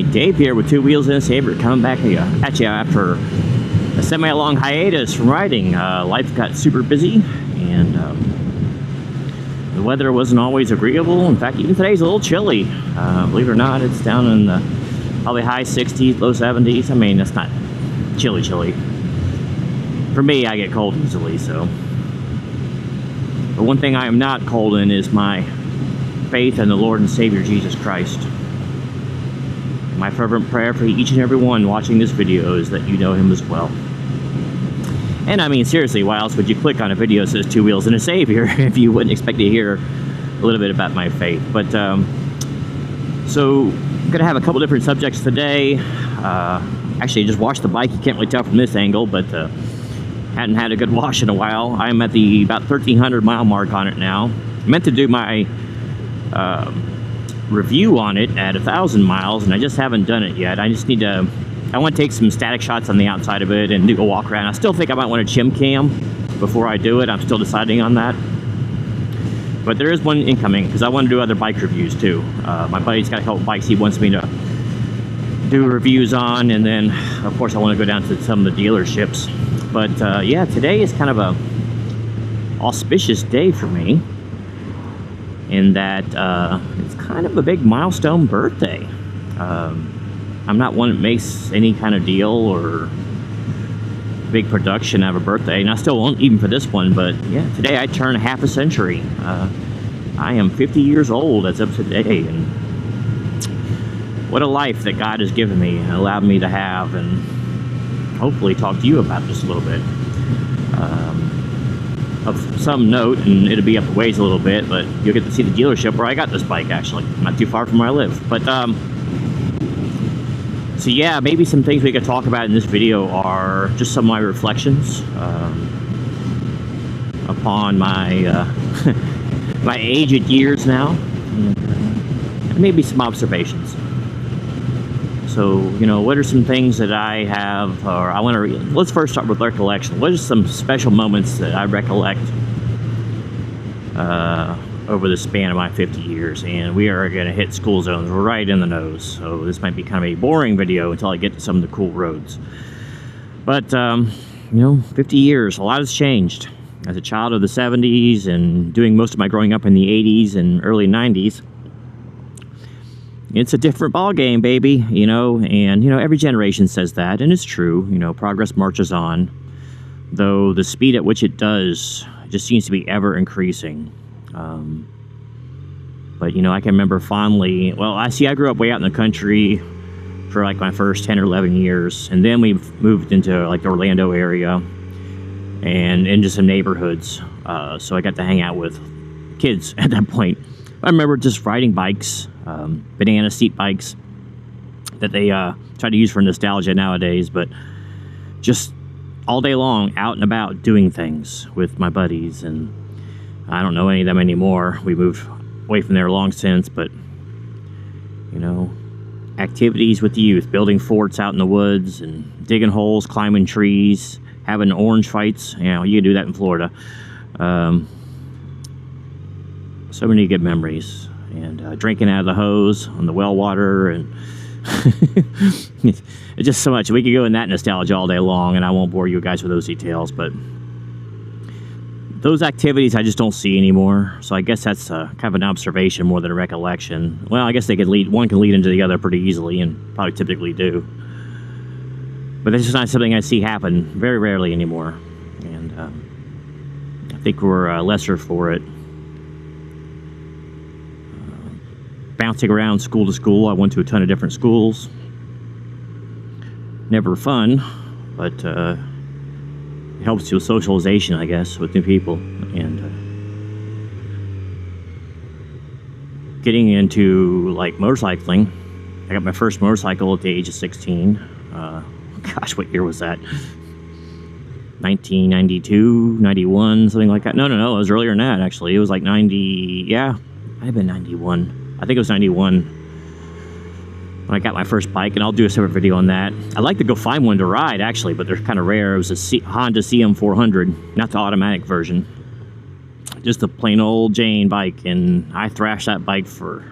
right, Dave here with Two Wheels and a Saber, coming back at you after a semi-long hiatus from riding. Life got super busy, and the weather wasn't always agreeable. In fact, even today's a little chilly. Believe it or not, it's down in the probably high 60s, low 70s. I mean, it's not chilly. For me, I get cold easily, so. But one thing I am not cold in is my faith in the Lord and Savior Jesus Christ. My fervent prayer for each and every one watching this video is that you know him as well. And I mean, seriously, why else would you click on a video that says Two Wheels and a Savior if you wouldn't expect to hear a little bit about my faith? But, so, I'm going to have a couple different subjects today. Actually, just washed the bike. You can't really tell from this angle, but hadn't had a good wash in a while. I'm at the about 1,300 mile mark on it now. I meant to do my review on it at 1,000 miles, and I just haven't done it yet. I just need to, I want to take some static shots on the outside of it and do a walk around. I still think I might want to chim cam before I do it. I'm still deciding on that. But there is one incoming, because I want to do other bike reviews too. My buddy's got a couple bikes he wants me to do reviews on, and then of course I want to go down to some of the dealerships. But yeah, today is kind of a auspicious day for me, in that it's kind of a big milestone birthday. I'm not one that makes any kind of deal or big production out of a birthday, and I still won't even for this one. But yeah, today I turn half a century. I am 50 years old as of today, and what a life that God has given me and allowed me to have, and hopefully talk to you about this a little bit. Of some note, and it'll be up a ways a little bit, but you'll get to see the dealership where I got this bike, actually. Not too far from where I live. But, so yeah, maybe some things we could talk about in this video are just some of my reflections upon my, my aged years now, and maybe some observations. So, you know, what are some things that I have, or I want to, let's first start with recollection. What are some special moments that I recollect over the span of my 50 years? And we are going to hit school zones right in the nose. So this might be kind of a boring video until I get to some of the cool roads. But, you know, 50 years, a lot has changed. As a child of the 70s and doing most of my growing up in the 80s and early 90s, it's a different ball game, baby, you know, and, you know, every generation says that, and it's true. You know, progress marches on, though the speed at which it does just seems to be ever increasing. But, you know, I can remember fondly, well, I grew up way out in the country for like my first 10 or 11 years, and then we moved into like the Orlando area and into some neighborhoods, so I got to hang out with kids at that point. I remember just riding bikes, banana seat bikes that they try to use for nostalgia nowadays, but just all day long out and about doing things with my buddies. And I don't know any of them anymore. We moved away from there long since, but you know, activities with the youth, building forts out in the woods and digging holes, climbing trees, having orange fights. You know, you can do that in Florida. So many good memories, and drinking out of the hose on the well water, and it's just so much. We could go in that nostalgia all day long, and I won't bore you guys with those details, but those activities I just don't see anymore. So I guess that's kind of an observation more than a recollection. Well, I guess they could lead, one can lead into the other pretty easily, and probably typically do. But that's just not something I see happen very rarely anymore, and I think we're lesser for it. Bouncing around school to school. I went to a ton of different schools. Never fun, but it helps with socialization, I guess, with new people. And getting into like motorcycling. I got my first motorcycle at the age of 16. Gosh, what year was that? 1992, 91, something like that. No, it was earlier than that, actually. It was like 90, yeah, might have been 91. I think it was 91 when I got my first bike, and I'll do a separate video on that. I'd like to go find one to ride, actually, but they're kind of rare. It was a Honda CM400, not the automatic version. Just a plain old Jane bike, and I thrashed that bike for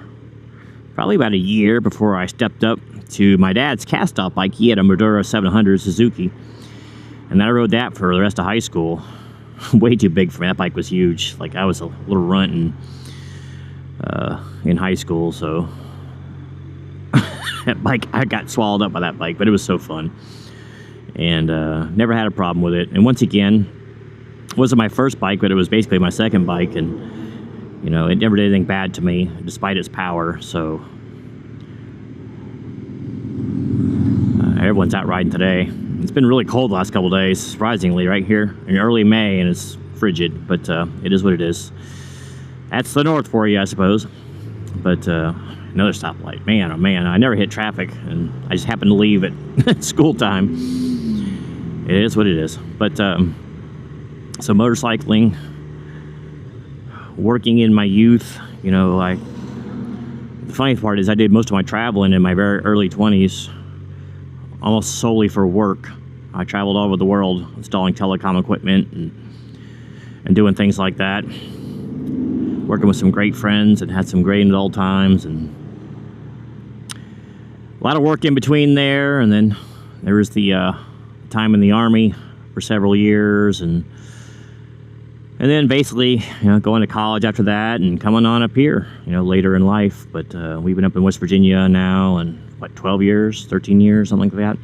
probably about a year before I stepped up to my dad's cast-off bike. He had a Madura 700 Suzuki, and then I rode that for the rest of high school. Way too big for me. That bike was huge. Like, I was a little runt in high school, so that bike, I got swallowed up by that bike, but it was so fun, and never had a problem with it. And once again, it wasn't my first bike, but it was basically my second bike, and you know, it never did anything bad to me, despite its power. So everyone's out riding today. It's been really cold the last couple days, surprisingly, right here in early May, and it's frigid, but it is what it is. That's the north for you, I suppose. But another stoplight. Man, oh man, I never hit traffic, and I just happened to leave at school time. It is what it is. But so motorcycling, working in my youth, you know, the funny part is I did most of my traveling in my very early 20s, almost solely for work. I traveled all over the world installing telecom equipment and doing things like that. Working with some great friends and had some great adult times, and a lot of work in between there. And then there was the time in the Army for several years, and then basically, you know, going to college after that and coming on up here, you know, later in life. But we've been up in West Virginia now, and what, 12 years, 13 years, something like that.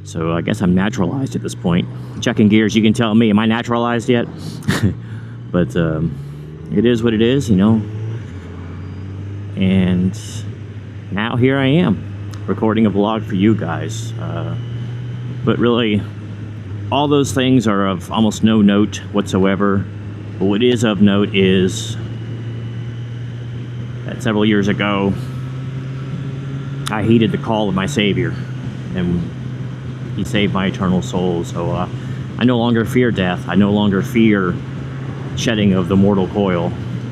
So I guess I'm naturalized at this point. Checking gears, you can tell me, am I naturalized yet? But it is what it is, you know. And now here I am, recording a vlog for you guys. But really, all those things are of almost no note whatsoever. But what is of note is that several years ago, I heeded the call of my Savior, and He saved my eternal soul. So I no longer fear death. I no longer fear shedding of the mortal coil.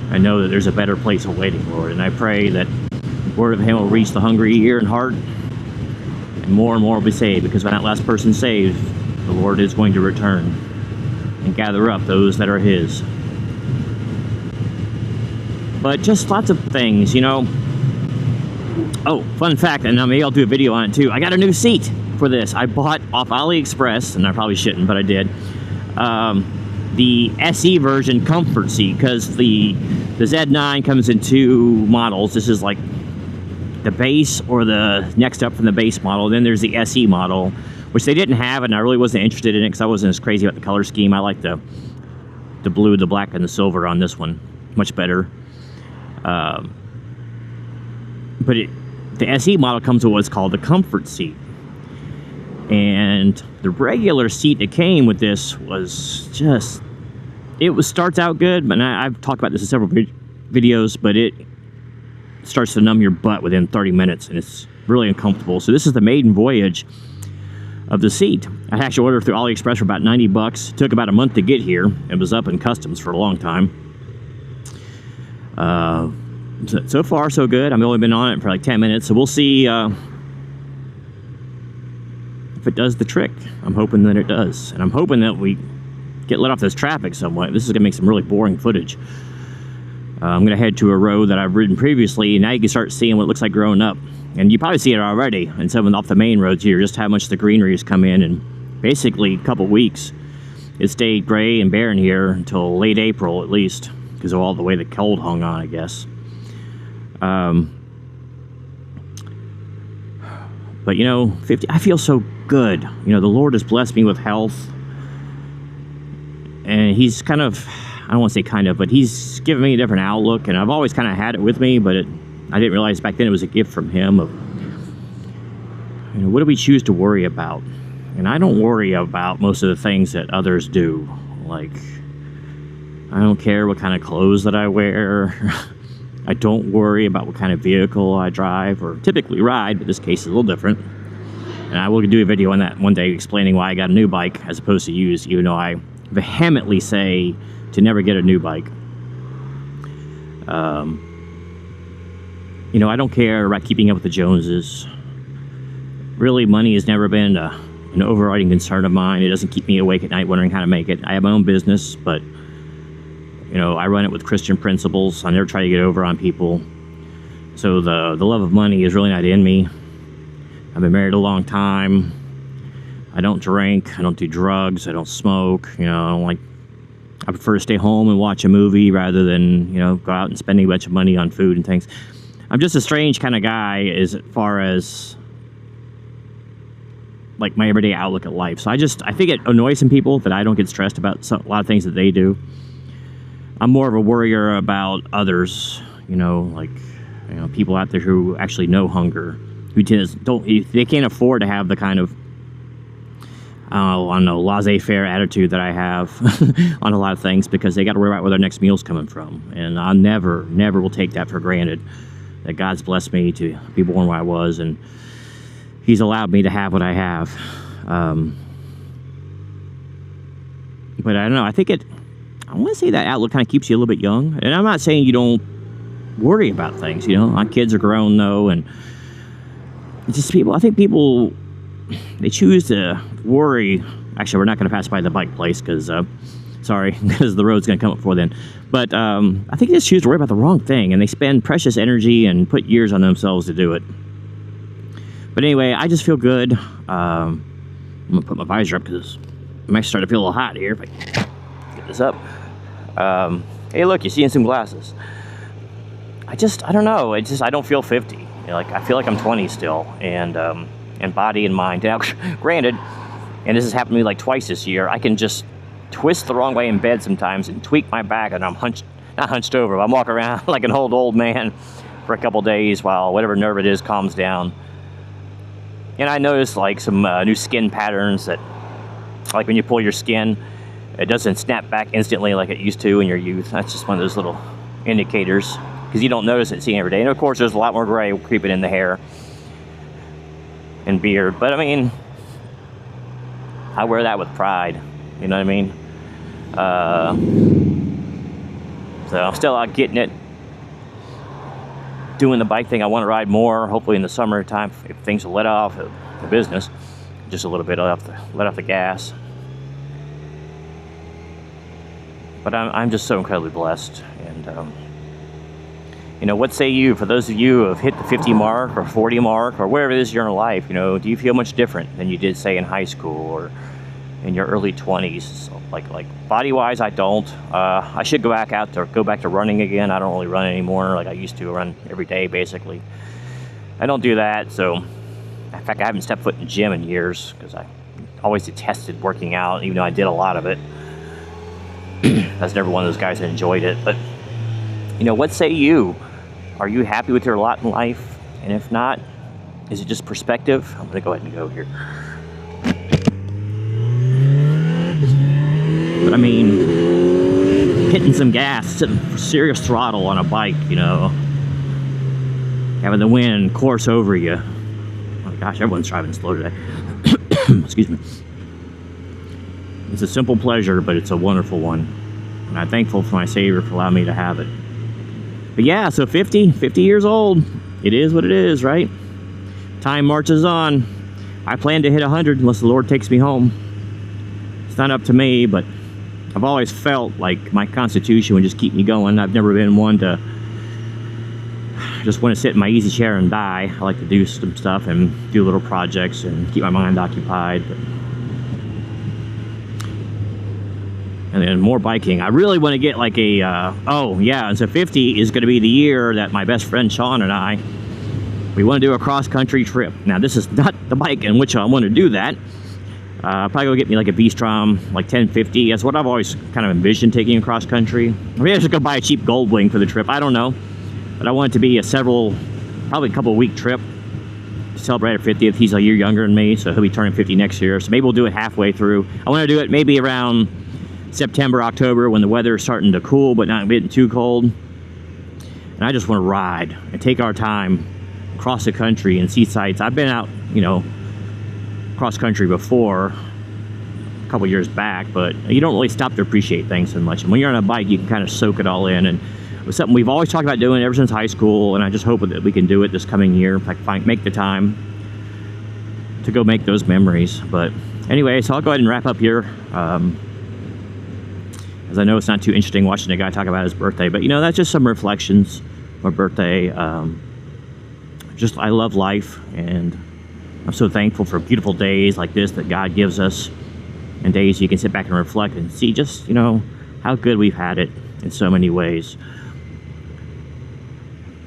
I know that there's a better place awaiting, Lord, and I pray that the word of Him will reach the hungry ear and heart, and more will be saved, because when that last person's saved, the Lord is going to return and gather up those that are His. But just lots of things, you know. Oh, fun fact, and maybe I'll do a video on it too. I got a new seat for this. I bought off AliExpress, and I probably shouldn't, but I did. The SE version comfort seat, because the Z9 comes in two models. This is like the base, or the next up from the base model. Then there's the SE model, which they didn't have, and I really wasn't interested in it because I wasn't as crazy about the color scheme. I like the blue, the black, and the silver on this one much better. But the SE model comes with what's called the comfort seat. And the regular seat that came with this was just, starts out good, but I've talked about this in several videos, but it starts to numb your butt within 30 minutes, and it's really uncomfortable. So this is the maiden voyage of the seat. I actually ordered through AliExpress for about 90 bucks. It took about a month to get here. It was up in customs for a long time. So far, so good. I've only been on it for like 10 minutes, so we'll see if it does the trick. I'm hoping that it does, and I'm hoping that we get let off this traffic somewhat. This is gonna make some really boring footage. I'm gonna head to a road that I've ridden previously, and now you can start seeing what it looks like growing up. And you probably see it already in some of off the main roads here, just how much the greenery has come in. And basically a couple weeks, it stayed gray and barren here until late April at least, because of all the way the cold hung on, I guess. But you know, I feel so good. You know, the Lord has blessed me with health, and He's kind of, I don't want to say kind of, but He's given me a different outlook, and I've always kind of had it with me, but I didn't realize back then it was a gift from Him of, you know, what do we choose to worry about? And I don't worry about most of the things that others do. Like, I don't care what kind of clothes that I wear. I don't worry about what kind of vehicle I drive or typically ride, but this case is a little different. And I will do a video on that one day explaining why I got a new bike as opposed to used, even though I vehemently say to never get a new bike. You know, I don't care about keeping up with the Joneses. Really, money has never been an overriding concern of mine. It doesn't keep me awake at night wondering how to make it. I have my own business, but you know, I run it with Christian principles. I never try to get over on people. So the love of money is really not in me. I've been married a long time. I don't drink. I don't do drugs. I don't smoke. You know, I don't like. I prefer to stay home and watch a movie rather than, you know, go out and spending a bunch of money on food and things. I'm just a strange kind of guy as far as like my everyday outlook at life. So I think it annoys some people that I don't get stressed about a lot of things that they do. I'm more of a worrier about others, you know, like, you know, people out there who actually know hunger, who they can't afford to have the kind of, I don't know, laissez-faire attitude that I have on a lot of things, because they got to worry about where their next meal's coming from. And I never will take that for granted, that God's blessed me to be born where I was, and He's allowed me to have what I have. But I don't know, I want to say that outlook kind of keeps you a little bit young. And I'm not saying you don't worry about things, you know. My kids are grown, though, and it's just I think people, they choose to worry. Actually, we're not going to pass by the bike place because the road's going to come up before then. But I think they just choose to worry about the wrong thing, and they spend precious energy and put years on themselves to do it. But anyway, I just feel good. I'm going to put my visor up because I might start to feel a little hot here if I get this up. Hey, look, you're seeing some glasses. I don't know. I don't feel 50. You know, like, I feel like I'm 20 still, and body and mind. Now, granted, and this has happened to me like twice this year, I can just twist the wrong way in bed sometimes and tweak my back, and I'm not hunched over, but I'm walking around like an old man for a couple days while whatever nerve it is calms down. And I noticed like some new skin patterns that, like when you pull your skin, it doesn't snap back instantly like it used to in your youth. That's just one of those little indicators, because you don't notice it seeing every day. And of course, there's a lot more gray creeping in the hair and beard. But I mean, I wear that with pride. You know what I mean? So I'm still out getting it, doing the bike thing. I want to ride more, hopefully in the summertime, if things will let off the business, just a little bit, let off the gas. But I'm just so incredibly blessed. And you know, what say you, for those of you who have hit the 50 mark or 40 mark or wherever it is you're in life, you know, do you feel much different than you did, say, in high school or in your early 20s? So, like body-wise, I don't. I should go back to running again. I don't really run anymore like I used to. Run every day, basically. I don't do that, so in fact, I haven't stepped foot in the gym in years because I always detested working out, even though I did a lot of it. I was never one of those guys that enjoyed it. But, you know, what say you? Are you happy with your lot in life? And if not, is it just perspective? I'm going to go ahead and go here. But I mean, hitting some gas, sitting serious throttle on a bike, you know, having the wind course over you. Oh gosh, everyone's driving slow today. Excuse me. It's a simple pleasure, but it's a wonderful one. And I'm thankful for my Savior for allowing me to have it. But yeah, so 50 years old. It is what it is, right? Time marches on. I plan to hit 100 unless the Lord takes me home. It's not up to me, but I've always felt like my constitution would just keep me going. I've never been one to just want to sit in my easy chair and die. I like to do some stuff and do little projects and keep my mind occupied. And then more biking. I really want to get like a, and so 50 is going to be the year that my best friend Sean and I, we want to do a cross-country trip. Now, this is not the bike in which I want to do that. Probably go get me like a V-Strom, like 1050. That's what I've always kind of envisioned taking across country. Maybe I should go buy a cheap Goldwing for the trip. I don't know. But I want it to be probably a couple week trip to celebrate our 50th. He's a year younger than me, so he'll be turning 50 next year. So maybe we'll do it halfway through. I want to do it maybe around September, October, when the weather is starting to cool but not getting too cold. And I just want to ride and take our time across the country and see sights. I've been out, you know, cross country before a couple years back, but you don't really stop to appreciate things so much. And when you're on a bike, you can kind of soak it all in. And it was something we've always talked about doing ever since high school, and I just hope that we can do it this coming year if I can make the time to go make those memories. But anyway, so I'll go ahead and wrap up here. As I know it's not too interesting watching a guy talk about his birthday, but you know, that's just some reflections. My birthday, just, I love life, and I'm so thankful for beautiful days like this that God gives us, and days you can sit back and reflect and see just, you know, how good we've had it in so many ways.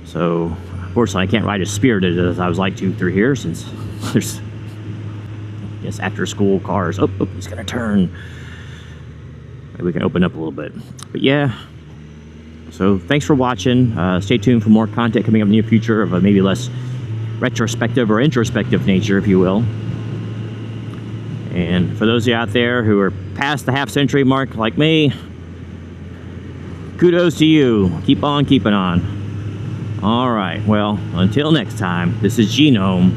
So, unfortunately, I can't ride as spirited as I was like to through here, since there's, yes, after school cars. Oh, he's gonna turn. Maybe we can open up a little bit. But yeah, so thanks for watching. Stay tuned for more content coming up in the near future of a maybe less retrospective or introspective nature, if you will. And for those of you out there who are past the half-century mark like me, kudos to you. Keep on keeping on. All right, well, until next time, this is Genome,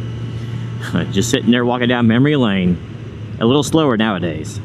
just sitting there walking down memory lane, a little slower nowadays.